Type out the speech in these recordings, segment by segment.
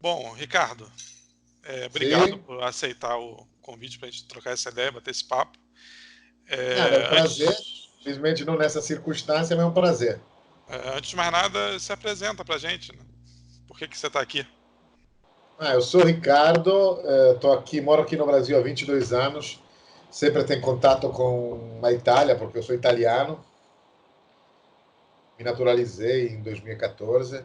Bom, Ricardo, obrigado Sim, por aceitar o convite para a gente trocar essa ideia, bater esse papo. nada, é um prazer. Antes, Felizmente não nessa circunstância, mas é um prazer. antes de mais nada, se apresenta para a gente, né? Por que que você está aqui? Eu sou o Ricardo, moro aqui no Brasil há 22 anos. Sempre tenho contato com a Itália, porque eu sou italiano. Me naturalizei em 2014.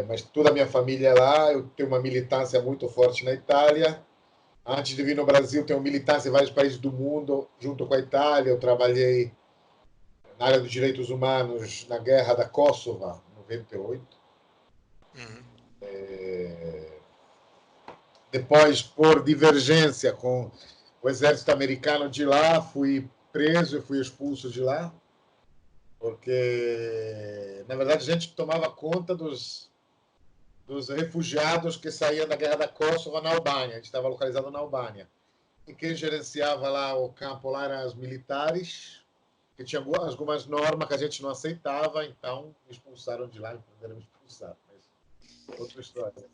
Mas toda a minha família é lá. Eu tenho uma militância muito forte na Itália. Antes de vir no Brasil, tenho militância em vários países do mundo, junto com a Itália. Eu trabalhei na área dos direitos humanos na guerra da Kosovo, em 98. Uhum. Depois, por divergência com o exército americano de lá, fui preso e fui expulso de lá, porque, na verdade, a gente tomava conta dos refugiados que saíam da guerra da Kosovo na Albânia. A gente estava localizado na Albânia. E quem gerenciava lá o campo lá eram os militares, que tinha algumas normas que a gente não aceitava, então me expulsaram de lá e puderam me expulsar. Mas outra história.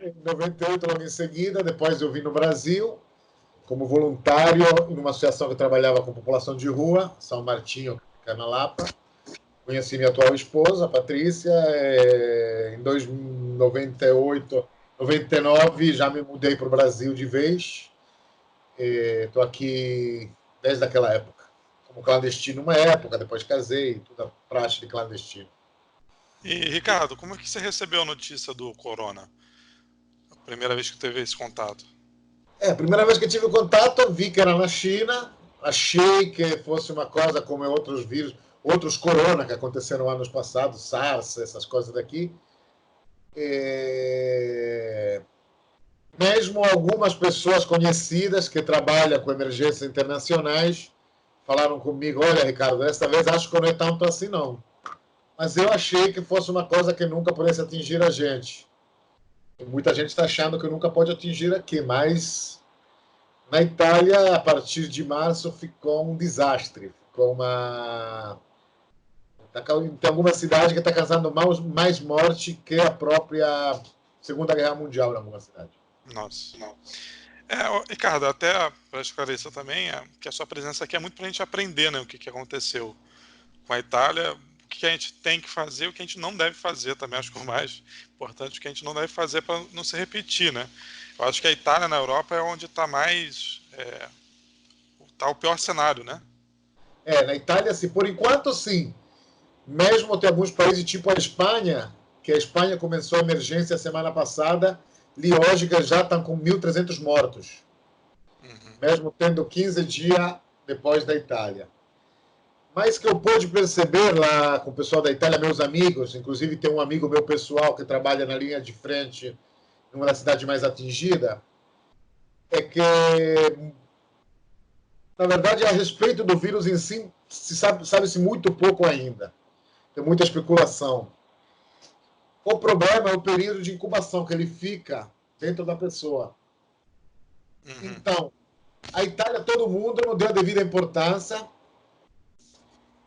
Em 98, logo em seguida, depois eu vim no Brasil como voluntário em uma associação que trabalhava com população de rua, São Martinho, Canalapa. Conheci minha atual esposa, Patrícia, em 98, 99, já me mudei para o Brasil de vez. Estou aqui desde aquela época. Como clandestino uma época, depois casei, tudo a praxe de clandestino. E, Ricardo, como é que você recebeu a notícia do corona? A primeira vez que teve esse contato? A primeira vez que tive contato, vi que era na China, achei que fosse uma coisa como outros vírus, outros corona que aconteceram anos passados, SARS, essas coisas daqui. É... Mesmo algumas pessoas conhecidas que trabalham com emergências internacionais falaram comigo: olha, Ricardo, desta vez acho que não é tanto assim, não. Mas eu achei que fosse uma coisa que nunca pudesse atingir a gente. E muita gente está achando que nunca pode atingir aqui, mas na Itália, a partir de março, ficou um desastre. Ficou uma. Tem alguma cidade que está causando mais morte que a própria Segunda Guerra Mundial em alguma cidade. Nossa. Ricardo, até para esclarecer também, que a sua presença aqui é muito para a gente aprender, né, o que aconteceu com a Itália, o que a gente tem que fazer, o que a gente não deve fazer também, acho que o mais importante, o que a gente não deve fazer para não se repetir, né? Eu acho que a Itália na Europa é onde está mais, tá o pior cenário, né? Na Itália, sim, por enquanto, sim. Mesmo tem alguns países, tipo a Espanha, que a Espanha começou a emergência semana passada, Liógica já estão com 1.300 mortos, Uhum. mesmo tendo 15 dias depois da Itália. Mas que eu pude perceber lá com o pessoal da Itália, meus amigos, inclusive tem um amigo meu pessoal que trabalha na linha de frente numa das cidades mais atingidas, é que, na verdade, a respeito do vírus em si, sabe-se muito pouco ainda. Tem muita especulação. O problema é o período de incubação que ele fica dentro da pessoa. Uhum. Então, a Itália, todo mundo não deu a devida importância.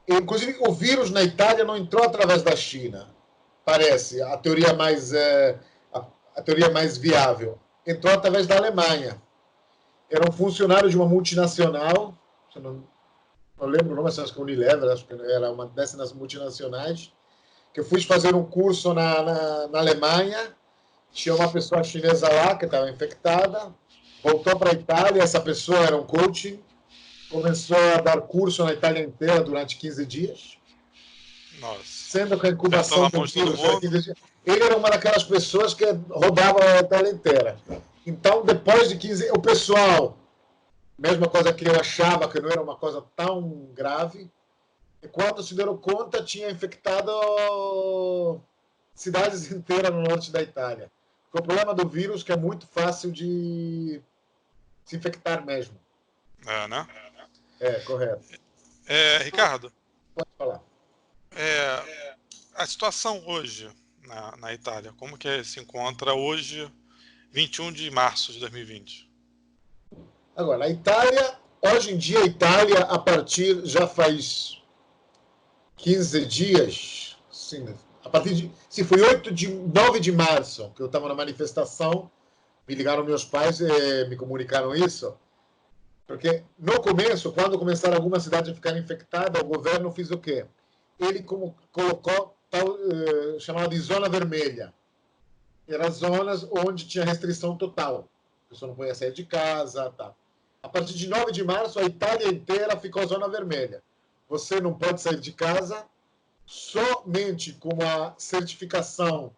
Inclusive, o vírus na Itália não entrou através da China. Parece a teoria a teoria mais viável. Entrou através da Alemanha. Era um funcionário de uma multinacional, não lembro o nome, acho que Unilever, acho que era uma dessas multinacionais, que eu fui fazer um curso na Alemanha. Tinha uma pessoa chinesa lá que estava infectada, voltou para a Itália, essa pessoa era um coaching, começou a dar curso na Itália inteira durante 15 dias, Nossa. sendo que a Acertou incubação na do mão de todo vírus era mundo. 15 dias. Ele era uma daquelas pessoas que rodava a Itália inteira. Então, depois de 15, o pessoal, mesma coisa que eu achava que não era uma coisa tão grave, e quando se deram conta, tinha infectado cidades inteiras no norte da Itália. O problema do vírus é que é muito fácil de se infectar mesmo. É, né? Correto. Ricardo, Pode falar. é, a situação hoje na Itália, como que se encontra hoje, 21 de março de 2020? Agora, a Itália, hoje em dia, a Itália, já faz 15 dias, sim, A partir de, se foi 9 de março, que eu estava na manifestação, me ligaram meus pais e me comunicaram isso, porque no começo, quando começaram algumas cidades a ficar infectadas, o governo fez o quê? Ele colocou tal, chamada de zona vermelha. Eram zonas onde tinha restrição total. A pessoa não podia sair de casa, tá. A partir de 9 de março, a Itália inteira ficou zona vermelha. Você não pode sair de casa somente com a certificação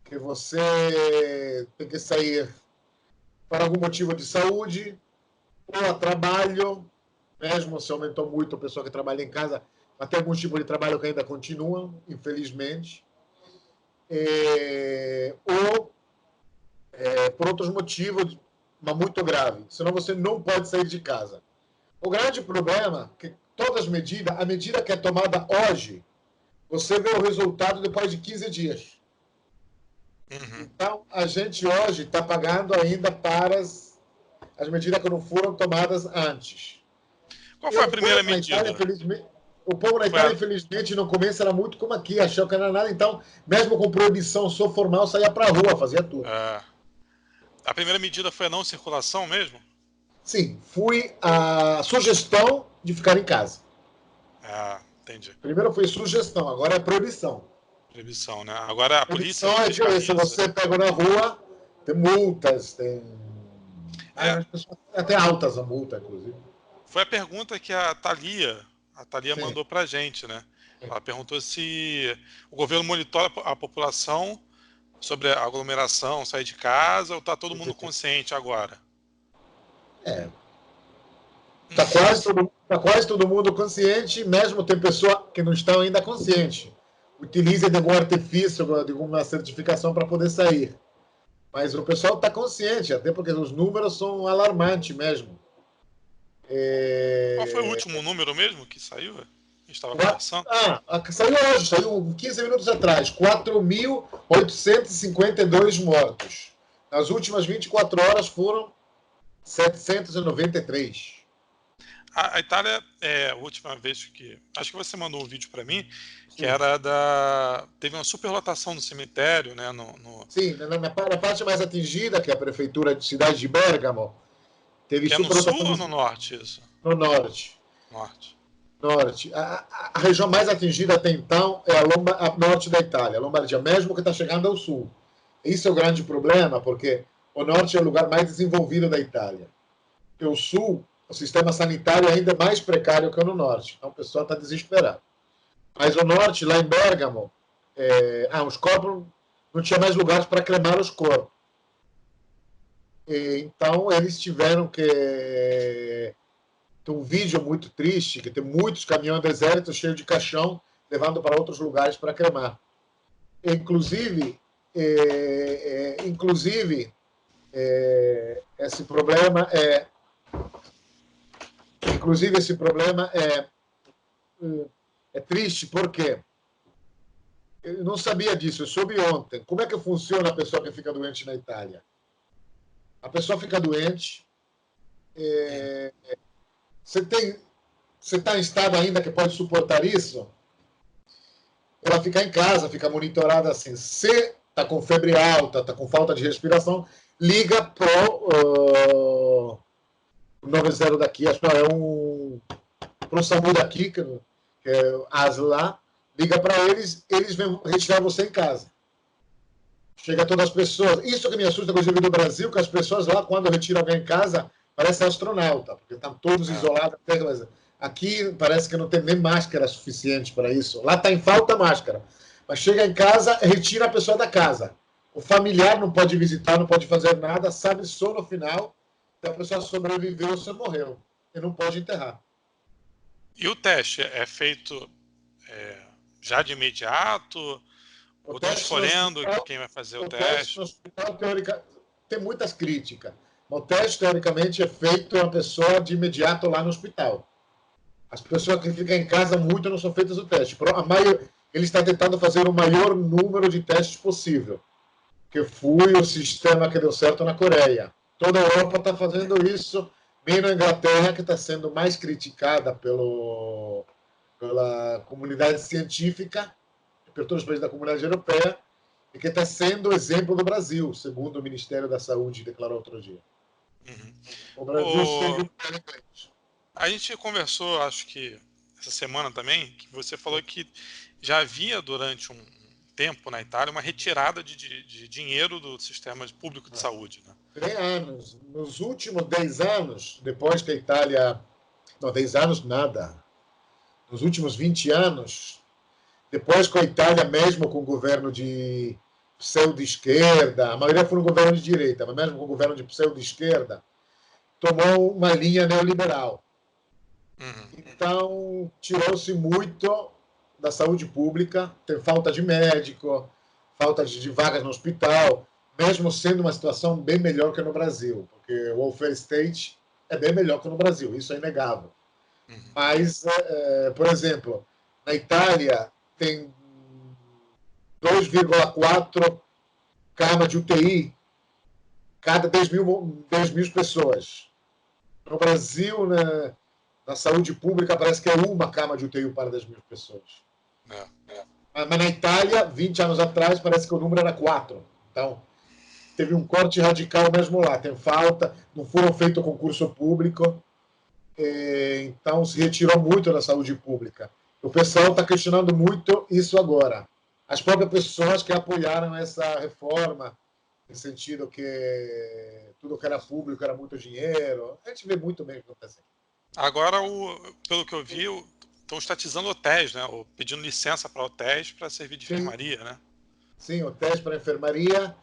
que você tem que sair por algum motivo de saúde ou a trabalho, mesmo se aumentou muito a pessoa que trabalha em casa, mas tem alguns tipos de trabalho que ainda continuam, infelizmente, ou por outros motivos, mas muito grave. Senão você não pode sair de casa. O grande problema é que todas as medidas, a medida que é tomada hoje, você vê o resultado depois de 15 dias. Uhum. Então, a gente hoje está pagando ainda para as medidas que não foram tomadas antes. Qual foi a primeira medida? O povo na Itália, infelizmente, no começo era muito como aqui, achou que não era nada. Então, mesmo com proibição só formal, saía para a rua, fazia tudo. A primeira medida foi a não circulação mesmo? Sim, fui a sugestão de ficar em casa. Entendi. Primeiro foi sugestão, agora é proibição. Proibição, né? Agora a polícia proibição fiscaliza. Se você pega na rua, tem multas, tem... até altas a multa, inclusive. Foi a pergunta que a Thalia Sim. mandou pra gente, né? Ela perguntou se o governo monitora a população sobre a aglomeração, sair de casa, ou está todo mundo consciente agora? Está quase todo mundo consciente, mesmo tem pessoas que não estão ainda conscientes. Utiliza de algum artifício, de alguma certificação para poder sair. Mas o pessoal está consciente, até porque os números são alarmantes mesmo. Qual foi o último número mesmo que saiu? A gente estava conversando? Saiu hoje, saiu 15 minutos atrás. 4.852 mortos. Nas últimas 24 horas foram 793. A Itália, a última vez que... Acho que você mandou um vídeo para mim, que era da... Teve uma superlotação no cemitério, né? Sim, na parte mais atingida, que é a prefeitura de cidade de Bergamo, teve que superlotação. É no sul ou no norte isso? No norte. Norte. A região mais atingida até então é a norte da Itália, a Lombardia, mesmo que está chegando ao sul. Isso é o grande problema, porque o norte é o lugar mais desenvolvido da Itália. E o sul, o sistema sanitário é ainda mais precário que o no norte. Então, o pessoal está desesperado. Mas o norte, lá em Bergamo, os corpos não tinha mais lugares para cremar os corpos. Então, eles tiveram que... Tem um vídeo muito triste, que tem muitos caminhões desertos cheios de caixão, levando para outros lugares para cremar. Inclusive, esse problema é triste, porque eu não sabia disso, eu soube ontem. Como é que funciona a pessoa que fica doente na Itália? A pessoa fica doente, você está em estado ainda que pode suportar isso? Ela fica em casa, fica monitorada assim. Se está com febre alta, está com falta de respiração, liga pro 90 daqui, acho que não, pro SAMU daqui, que é ASLA, liga para eles vêm retirar você em casa. Chega todas as pessoas. Isso que me assusta quando eu vi do Brasil, que as pessoas lá, quando retiram alguém em casa, parece astronauta, porque estão todos isolados. Aqui parece que não tem nem máscara suficiente para isso. Lá está em falta máscara. Mas chega em casa, retira a pessoa da casa. O familiar não pode visitar, não pode fazer nada, sabe só no final se a pessoa sobreviveu ou se morreu. E não pode enterrar. E o teste é feito já de imediato? Ou estão escolhendo quem vai fazer o teste? No hospital, tem muitas críticas. O teste, teoricamente, é feito a pessoa de imediato lá no hospital. As pessoas que ficam em casa, muito não são feitas o teste. Ele está tentando fazer o maior número de testes possível, que foi o sistema que deu certo na Coreia. Toda a Europa está fazendo isso, menos a Inglaterra, que está sendo mais criticada pela comunidade científica, per todos os países da Comunidade Europeia, e que está sendo exemplo do Brasil, segundo o Ministério da Saúde declarou outro dia. Uhum. O Brasil segue o A gente conversou, acho que essa semana também, que você falou que já havia durante um tempo na Itália uma retirada de dinheiro do sistema público de saúde. Né? Tem anos. Nos últimos 10 anos, depois que a Itália... Não, 10 anos nada. Nos últimos 20 anos, depois que a Itália, mesmo com o governo de pseudo-esquerda, a maioria foi no governo de direita, mas mesmo com o governo de pseudo-esquerda, tomou uma linha neoliberal. Então, tirou-se muito da saúde pública, tem falta de médico, falta de vagas no hospital, mesmo sendo uma situação bem melhor que no Brasil, porque o welfare state é bem melhor que no Brasil, isso é inegável. Mas, por exemplo, na Itália tem 2,4 camas de UTI cada 10 mil pessoas. No Brasil, na saúde pública, parece que é uma cama de UTI para 10 mil pessoas. Mas na Itália, 20 anos atrás, parece que o número era 4. Então, teve um corte radical mesmo lá. Tem falta, não foram feito concurso público, então se retirou muito da saúde pública. O pessoal está questionando muito isso agora. As próprias pessoas que apoiaram essa reforma, no sentido que tudo que era público era muito dinheiro, a gente vê muito bem o que acontece. Agora, pelo que eu vi, estão estatizando hotéis, né? Ou pedindo licença para hotéis para servir de enfermaria, né? Sim, hotéis para enfermaria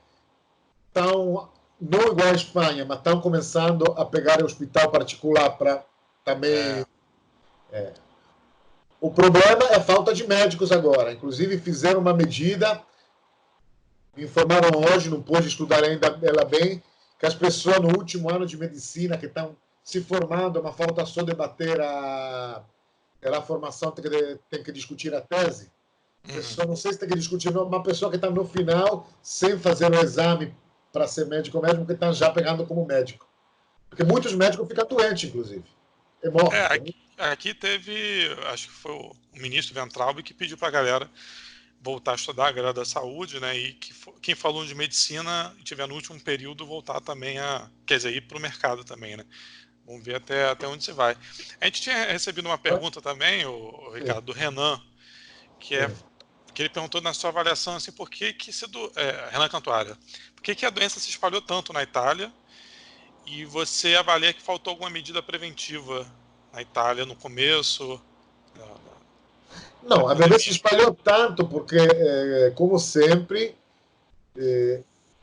estão, não igual à Espanha, mas estão começando a pegar hospital particular para também. O problema é a falta de médicos agora. Inclusive, fizeram uma medida, me informaram hoje, não pude estudar ainda ela bem, que as pessoas no último ano de medicina que estão se formando, é uma falta só debater a formação, tem que discutir a tese. Pessoa, não sei se tem que discutir, uma pessoa que está no final, sem fazer o exame para ser médico mesmo, que está já pegando como médico. Porque muitos médicos ficam doentes, inclusive. E morrem. Aqui teve, acho que foi o ministro Ventralbe que pediu para a galera voltar a estudar, a galera da saúde, né? E quem falou de medicina e tiver no último período voltar também quer dizer, ir para o mercado também, né? Vamos ver até onde você vai. A gente tinha recebido uma pergunta também, o Ricardo, do Renan, que ele perguntou na sua avaliação assim, por que Renan Cantuária, por que a doença se espalhou tanto na Itália e você avalia que faltou alguma medida preventiva na Itália no começo? Não, a bebê se espalhou tanto porque, como sempre,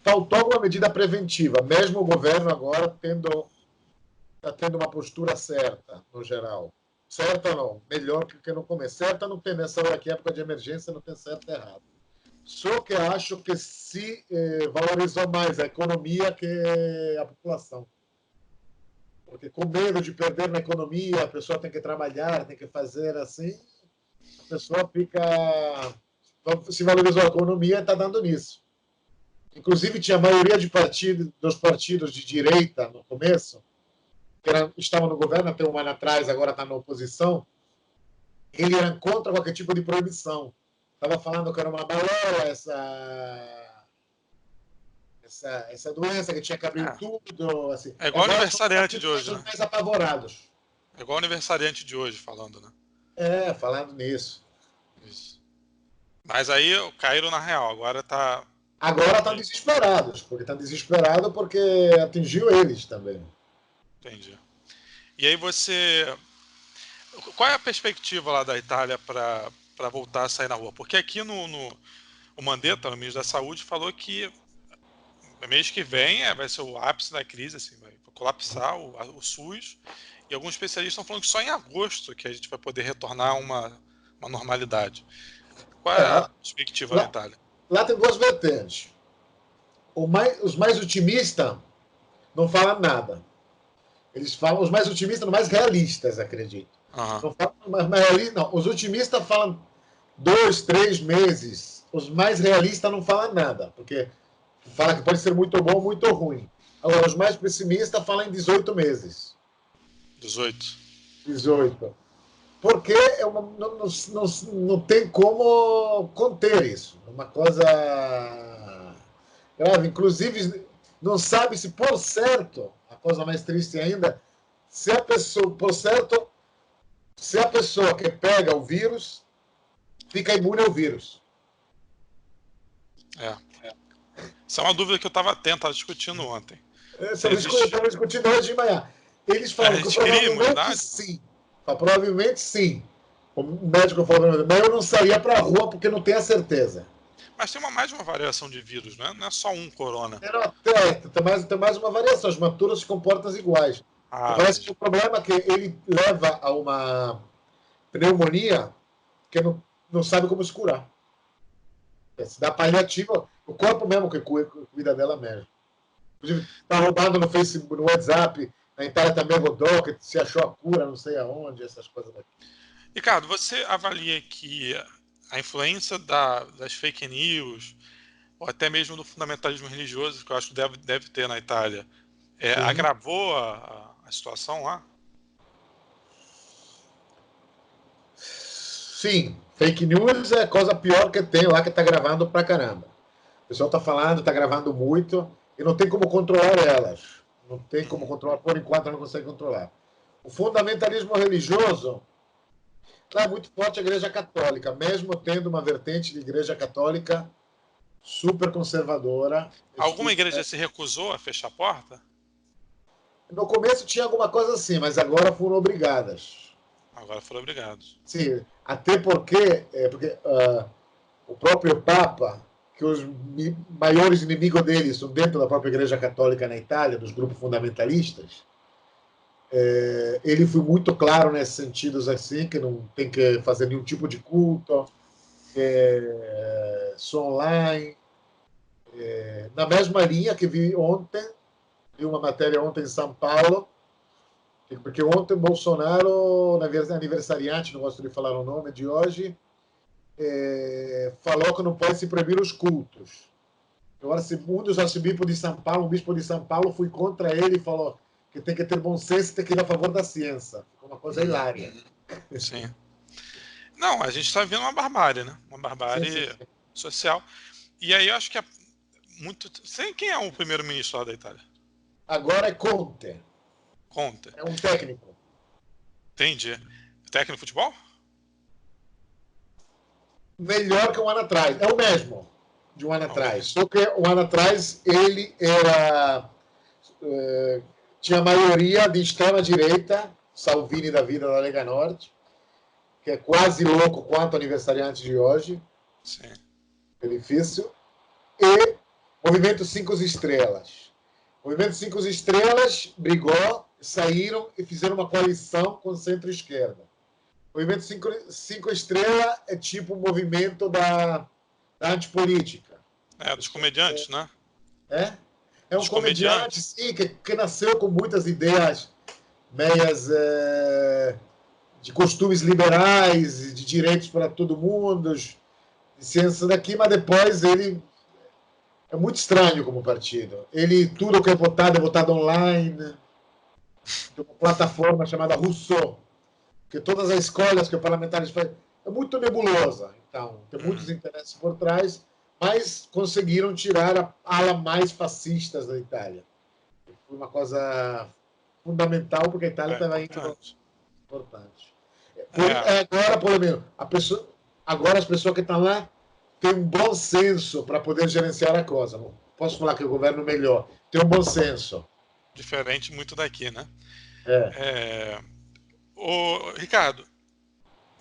faltou alguma medida preventiva. Mesmo o governo agora está tendo uma postura certa, no geral. Certa não, melhor que no começo. Certa não tem nessa hora aqui, época de emergência, não tem certo e errado. Só que acho que se valorizou mais a economia que a população. Porque com medo de perder na economia, a pessoa tem que trabalhar, tem que fazer assim, a pessoa fica... Se valorizou a economia, está dando nisso. Inclusive, tinha a maioria dos partidos de direita, no começo, que estavam no governo até um ano atrás, agora está na oposição, ele era contra qualquer tipo de proibição. Estava falando que era uma balela essa doença, que tinha que abrir tudo. Assim. É igual o aniversariante de hoje, né? né? Mais apavorados. É igual o aniversariante de hoje falando, né? Falando nisso. Isso. Mas aí caíram na real, agora tá. Agora estão desesperados, porque atingiu eles também. Entendi. E aí você. Qual é a perspectiva lá da Itália para voltar a sair na rua? Porque aqui o Mandetta, o ministro da Saúde, falou que mês que vem vai ser o ápice da crise, assim, vai colapsar o SUS. E alguns especialistas estão falando que só em agosto que a gente vai poder retornar a uma normalidade. Qual é a perspectiva na Itália? Lá tem duas vertentes. Os mais otimistas não falam nada. Eles falam, os mais otimistas, os mais realistas, acredito. Não falam, não. Os otimistas falam 2, 3 meses. Os mais realistas não falam nada, porque fala que pode ser muito bom ou muito ruim. Agora, os mais pessimistas falam em 18 meses. 18. porque não tem como conter isso. É uma coisa grave. Inclusive, não sabe se, por certo, a coisa mais triste ainda, se a pessoa, por certo, se a pessoa que pega o vírus fica imune ao vírus. É. Essa é uma dúvida que eu estava discutindo ontem. Estava discutindo hoje de manhã. Eles falam que cria provavelmente imunidade? sim. Provavelmente sim. O médico falou, mas eu não saía para a rua porque não tenho a certeza. Mas tem mais de uma variação de vírus, né? Não é só um corona. Tem mais uma variação. As maturas se comportam iguais. Parece que o problema é que ele leva a uma pneumonia que não sabe como se curar. Se dá paliativa, o corpo mesmo que cuida dela mesmo. Inclusive, está roubando no Facebook, no WhatsApp, na Itália também rodou, que se achou a cura, não sei aonde, essas coisas daqui. Ricardo, você avalia que a influência das fake news, ou até mesmo do fundamentalismo religioso, que eu acho que deve ter na Itália, agravou a situação lá? Sim, fake news é a coisa pior que tem lá, que está gravando pra caramba. O pessoal está falando, está gravando muito, e não tem como controlar elas. Não tem como controlar, por enquanto não consegue controlar. O fundamentalismo religioso é muito forte a Igreja Católica, mesmo tendo uma vertente de Igreja Católica super conservadora. Alguma igreja se recusou a fechar a porta? No começo tinha alguma coisa assim, mas agora foram obrigadas. Agora foram obrigados. Sim, até porque o próprio Papa, que os maiores inimigos dele são dentro da própria Igreja Católica na Itália, dos grupos fundamentalistas, ele foi muito claro nesses sentidos assim, que não tem que fazer nenhum tipo de culto, só online. Na mesma linha que vi ontem, vi uma matéria ontem em São Paulo, porque ontem Bolsonaro, aniversariante, não gosto de falar o nome de hoje, falou que não pode se proibir os cultos. Agora, um dos arcebispos de São Paulo, um bispo de São Paulo, foi contra ele e falou que tem que ter bom senso e tem que ir a favor da ciência. Ficou uma coisa hilária. Sim. Não, a gente está vendo uma barbárie, né? Uma barbárie sim. Social. E aí eu acho que é muito... Sei quem é o primeiro-ministro lá da Itália? Agora é Conte. Conte. É um técnico. Entendi. Técnico de futebol? Melhor que um ano atrás. É o mesmo de um ano atrás. Só que um ano atrás ele era... tinha maioria de extrema-direita, Salvini da vida da Lega Norte, que é quase louco quanto aniversariante de hoje. Sim. É difícil. E Movimento 5 Estrelas. O Movimento 5 Estrelas brigou, saíram e fizeram uma coalição com o centro-esquerda. O Movimento 5 Estrelas é tipo um movimento da antipolítica. Dos comediantes, né? É um comediante, sim, que nasceu com muitas ideias meias de costumes liberais, de direitos para todo mundo, de ciência daqui, mas depois ele é muito estranho como partido. Tudo que é votado online. Tem uma plataforma chamada Rousseau, que todas as escolhas que os parlamentares fazem é muito nebulosa. Então, tem muitos interesses por trás, mas conseguiram tirar a ala mais fascistas da Itália. Foi uma coisa fundamental, porque a Itália estava indo importante. Agora, por exemplo, agora as pessoas que estão lá têm um bom senso para poder gerenciar a coisa. Não posso falar que o governo é melhor, tem um bom senso. Diferente muito daqui, né? Ricardo,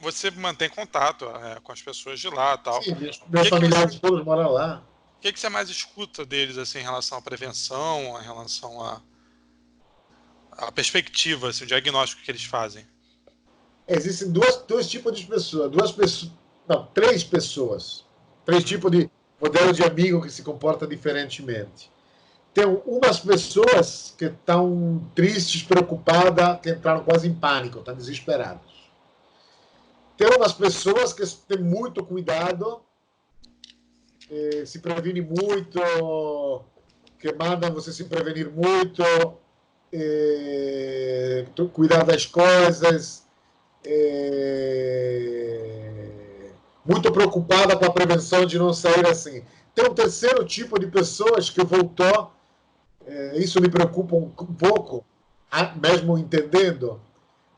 você mantém contato com as pessoas de lá, tal? Sim, meus familiares todos moram lá. O que você mais escuta deles assim, em relação à prevenção, em relação à perspectiva, assim, o diagnóstico que eles fazem? Existem dois tipos de pessoas. Três pessoas. Três tipos de modelo de amigo que se comporta diferentemente. Tem umas pessoas que estão tristes, preocupadas, que entraram quase em pânico, estão desesperados. Tem umas pessoas que têm muito cuidado, se previnem muito, que mandam você se prevenir muito, cuidar das coisas, muito preocupada com a prevenção de não sair assim. Tem um terceiro tipo de pessoas que voltou, isso me preocupa um pouco, mesmo entendendo,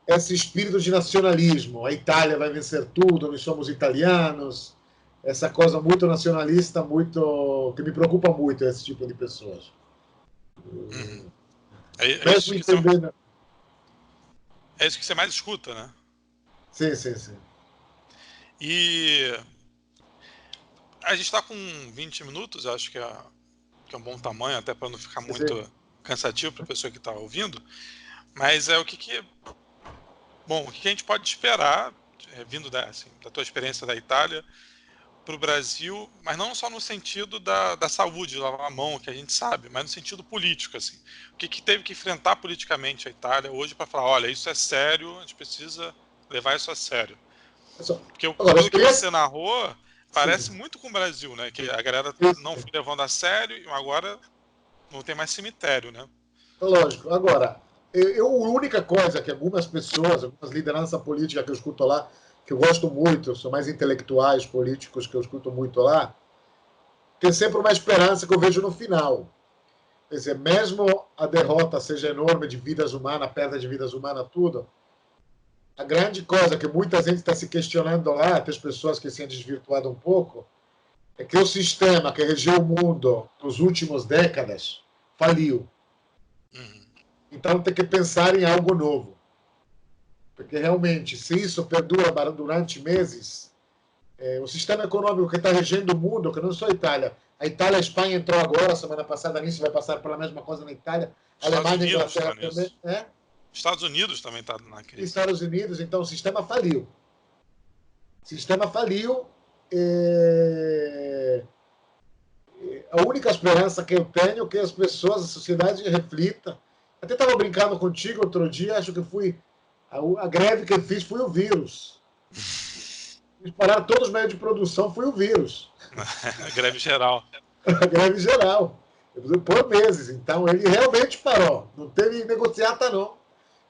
esse espírito de nacionalismo. A Itália vai vencer tudo, nós somos italianos. Essa coisa muito nacionalista, muito que me preocupa muito, esse tipo de pessoas. Uhum. É Mesmo isso que você, entendendo. é isso que você mais escuta, né? Sim, sim, sim. E a gente está com 20 minutos, acho que é um bom tamanho, até para não ficar Sim, sim. muito cansativo para a pessoa que está ouvindo. Mas é bom, o que que a gente pode esperar, vindo assim, da tua experiência da Itália, para o Brasil, mas não só no sentido da saúde, de lavar a mão, que a gente sabe, mas no sentido político, assim. O que que teve que enfrentar politicamente a Itália hoje para falar, olha, isso é sério, a gente precisa levar isso a sério. Porque Agora, pelo que experiência. você narrou, parece Sim, muito com o Brasil, né? Que a galera não isso, foi levando a sério e agora não tem mais cemitério, né? lógico. Agora, a única coisa que algumas pessoas, algumas lideranças políticas que eu escuto lá, que eu gosto muito, são mais intelectuais políticos que eu escuto muito lá, tem sempre uma esperança que eu vejo no final. Quer dizer, mesmo a derrota seja enorme de vidas humanas, perda de vidas humanas, tudo, a grande coisa que muita gente está se questionando lá, até as pessoas que se têm desvirtuado um pouco, é que o sistema que regiu o mundo nos últimos décadas faliu. Uhum. Então tem que pensar em algo novo. Porque realmente, se isso perdura durante meses, o sistema econômico que está regendo o mundo, que não só a Itália, a Itália, a Espanha entrou agora, semana passada nisso, vai passar pela mesma coisa na Itália, a Estados Alemanha e a Unidos Inglaterra está também, nisso. né? Estados Unidos também está na E crise. Estados Unidos, então o sistema faliu. O sistema faliu. É... A única esperança que eu tenho é que as pessoas, a sociedade reflita. Até estava brincando contigo outro dia, acho que fui. A greve que eu fiz foi o vírus. Pararam todos os meios de produção, foi o vírus. Greve geral. A greve geral. Por meses. Então ele realmente parou. Não teve negociata, não.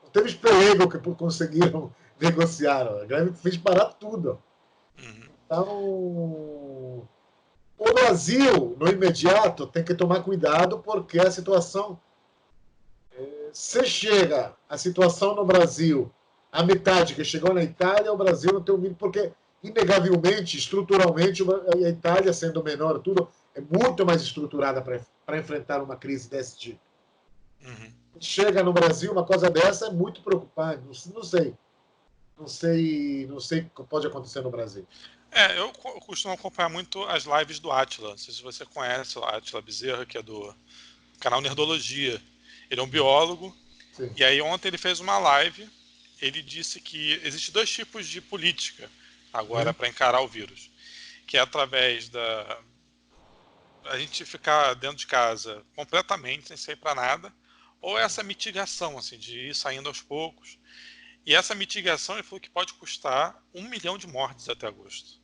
Não teve espelego que conseguiram negociar. A greve fez parar tudo. Uhum. Então, o Brasil, no imediato, tem que tomar cuidado porque a situação, se chega a situação no Brasil a metade que chegou na Itália, o Brasil não tem o mínimo, porque, inegavelmente, estruturalmente, a Itália, sendo menor, tudo, é muito mais estruturada para enfrentar uma crise desse tipo. Uhum. Chega no Brasil uma coisa dessa é muito preocupante. Não sei. Não sei o que pode acontecer no Brasil. Eu costumo acompanhar muito as lives do Átila. Não sei se você conhece o Átila Bezerra, que é do canal Nerdologia. Ele é um biólogo, Sim. e aí ontem ele fez uma live. Ele disse que existe dois tipos de política agora Uhum. para encarar o vírus, que é através da a gente ficar dentro de casa completamente sem sair para nada, ou essa mitigação assim de ir saindo aos poucos. E essa mitigação ele falou que pode custar 1 milhão de mortes até agosto.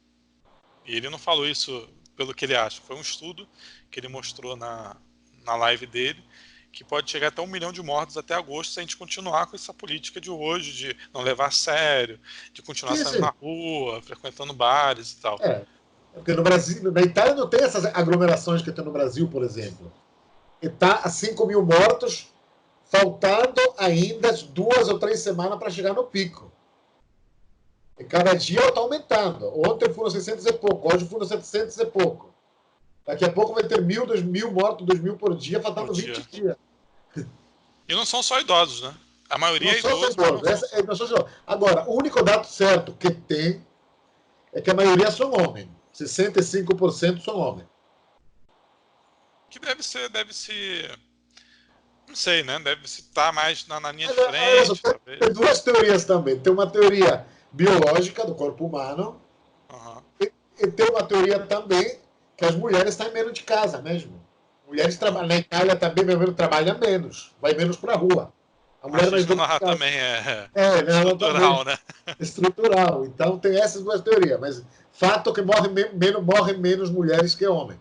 E ele não falou isso pelo que ele acha. Foi um estudo que ele mostrou na live dele, que pode chegar até 1 milhão de mortos até agosto se a gente continuar com essa política de hoje, de não levar a sério, de continuar Sim, saindo sim. na rua, frequentando bares e tal. Porque no Brasil, na Itália não tem essas aglomerações que tem no Brasil, por exemplo. E está a 5 mil mortos, faltando ainda 2 ou 3 semanas para chegar no pico. E cada dia está aumentando. Ontem foram 600 e pouco, hoje foram 700 e pouco. Daqui a pouco vai ter 1.000, 2.000 mortos, 2.000 por dia, Por faltando dia. 20 dias. E não são só idosos, né? A Não maioria é só idoso, mas não idosos. são só. Agora, o único dado certo que tem é que a maioria são homens. 65% são homens. Que deve ser, não sei, né? Deve estar mais na linha de frente, Tem talvez. duas teorias também. Tem uma teoria biológica do corpo humano Uhum. e tem uma teoria também que as mulheres saem menos de casa mesmo. Mulheres Uhum. trabalham na Itália também, meu menos trabalha menos, vai menos para a rua. A mulher mais Machismo dona de lá casa. também é Ela também. estrutural, né? Estrutural. Então tem essas duas teorias. Mas fato que morrem menos mulheres que homens.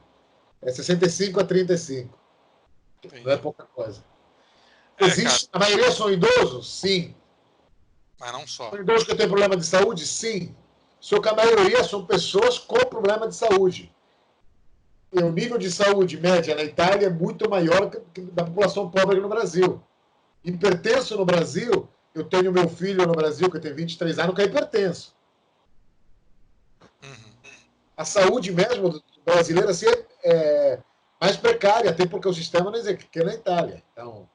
É 65 a 35. Não é Entendi. pouca coisa. Cara, Existe, a maioria são idosos? Sim. Mas não só. São idosos que têm problema de saúde? Sim. Só que a maioria são pessoas com problema de saúde. E o nível de saúde média na Itália é muito maior que da população pobre aqui no Brasil. Hipertenso no Brasil, eu tenho meu filho no Brasil, que tem 23 anos, que é hipertenso. Uhum. A saúde mesmo brasileira assim, é mais precária, até porque o sistema não é que na Itália. Então,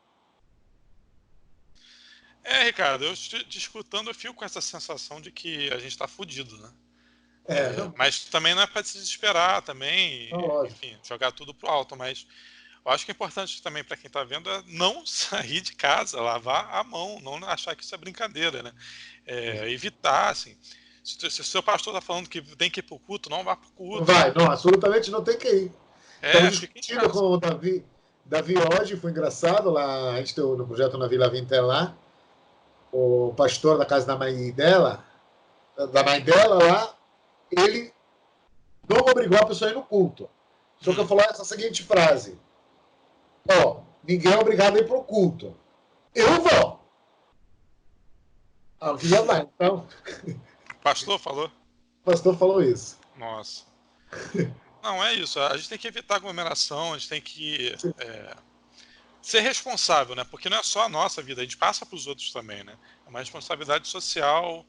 Ricardo, eu te escutando, eu fico com essa sensação de que a gente está fudido, né? não, Mas também não é para se desesperar também, não, lógico. enfim, jogar tudo pro alto, mas eu acho que é importante também para quem está vendo é não sair de casa, lavar a mão, não achar que isso é brincadeira, né? Evitar, assim. Se o seu pastor está falando que tem que ir para o culto, não vá para o Não culto. vai, não, absolutamente não tem que ir. Estamos Fica em discutindo com casa. o Davi hoje, foi engraçado, lá, a gente tem no projeto na Vila Vinter lá, o pastor da casa da mãe dela lá, ele não obrigou a pessoa a ir no culto. Só que eu falei essa seguinte frase: ó, ninguém é obrigado a ir para o culto. Eu vou. Ah, o filho vai. Então, O pastor falou? o pastor falou isso. Nossa. Não, é isso. A gente tem que evitar aglomeração, a gente tem que ser responsável, né? Porque não é só a nossa vida, a gente passa para os outros também, né? É uma responsabilidade social,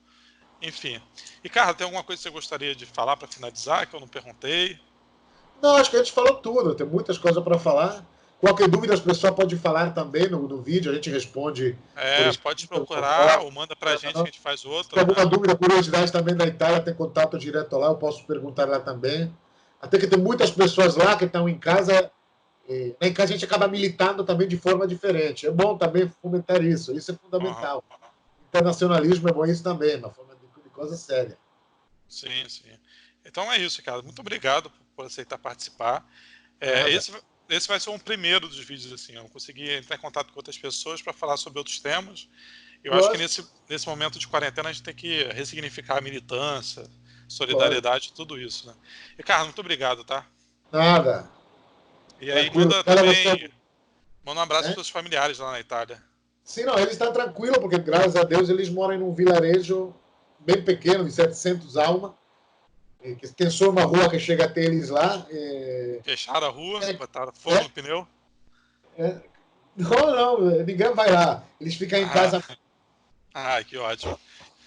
enfim. Ricardo, tem alguma coisa que você gostaria de falar para finalizar, que eu não perguntei? Não, acho que a gente falou tudo, tem muitas coisas para falar. Qualquer dúvida, as pessoas podem falar também no vídeo, a gente responde por Pode escrito, por procurar voz. ou manda pra gente que a gente faz Se tem outra, alguma né? dúvida, curiosidade também da Itália, tem contato direto lá, eu posso perguntar lá também. Até que tem muitas pessoas lá que estão em casa, e em casa a gente acaba militando também de forma diferente. É bom também fomentar isso é Uhum. fundamental. Internacionalismo é bom isso também, uma forma de coisa séria. Sim, sim. Então é isso, cara. Muito obrigado por aceitar participar. É, Nada. esse, esse vai ser um primeiro dos vídeos, assim. Eu consegui entrar em contato com outras pessoas para falar sobre outros temas. Eu acho que Lógico, nesse momento de quarentena a gente tem que ressignificar a militância, lógico. solidariedade, tudo isso, né? Ricardo, muito obrigado, tá? Nada. E aí Tranquilo. Ela você. manda um abraço Né? para os familiares lá na Itália. Sim, não, eles estão tranquilos, porque graças a Deus eles moram em um vilarejo bem pequeno, de 700 almas. Que tem só uma rua que chega até eles lá. Fecharam a rua, É, botaram fogo é, no pneu. é, não, ninguém vai lá. Eles ficam em Ah, casa. que ótimo.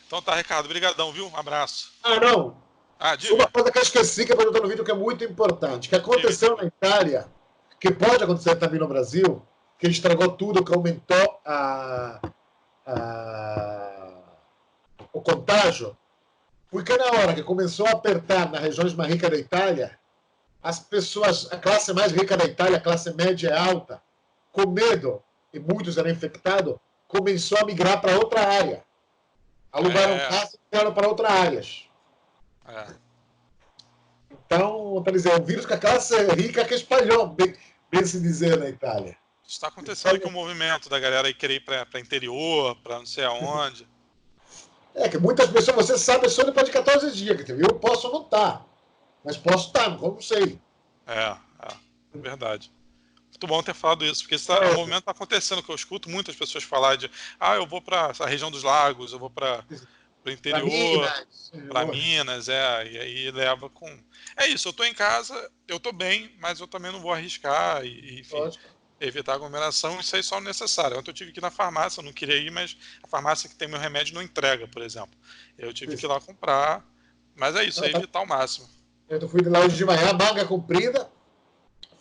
Então tá, Ricardo, brigadão, viu? Um abraço. Ah, não. Só uma Diga, coisa que eu esqueci que eu perguntou no vídeo que é muito importante. Que diga, aconteceu diga. na Itália, que pode acontecer também no Brasil, que estragou tudo, que aumentou a, o contágio. Porque na hora que começou a apertar nas regiões mais ricas da Itália, as pessoas, a classe mais rica da Itália, a classe média e alta, com medo, e muitos eram infectados, começou a migrar para outra área. Alugaram É, casa e migraram para outras áreas. é. Então, quer dizer, o vírus que a classe rica que espalhou, bem se dizer, na Itália. Está acontecendo aqui um movimento da galera aí querer ir para interior, para não sei aonde. É que muitas pessoas, você sabe, só depois de 14 dias, que eu posso não estar, mas posso estar, não sei. Verdade. Muito bom ter falado isso, porque o movimento está acontecendo, que eu escuto muitas pessoas falar de eu vou para a região dos lagos, eu vou para o Para interior, Minas, para Minas, e aí leva com. É isso, eu tô em casa, eu tô bem, mas eu também não vou arriscar, enfim, lógico. evitar aglomeração, isso aí só o necessário. Ontem eu tive que ir na farmácia, eu não queria ir, mas a farmácia que tem meu remédio não entrega, por exemplo. Eu tive que ir lá comprar, mas é isso, é evitar ao máximo. Eu fui lá hoje de manhã, manga comprida,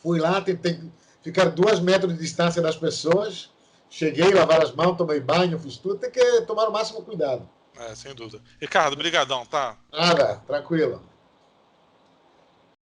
fui lá, tentei ficar 2 metros de distância das pessoas, cheguei, lavar as mãos, tomei banho, fiz tudo, tem que tomar o máximo cuidado. Sem dúvida. Ricardo, brigadão, tá? Nada, tranquilo.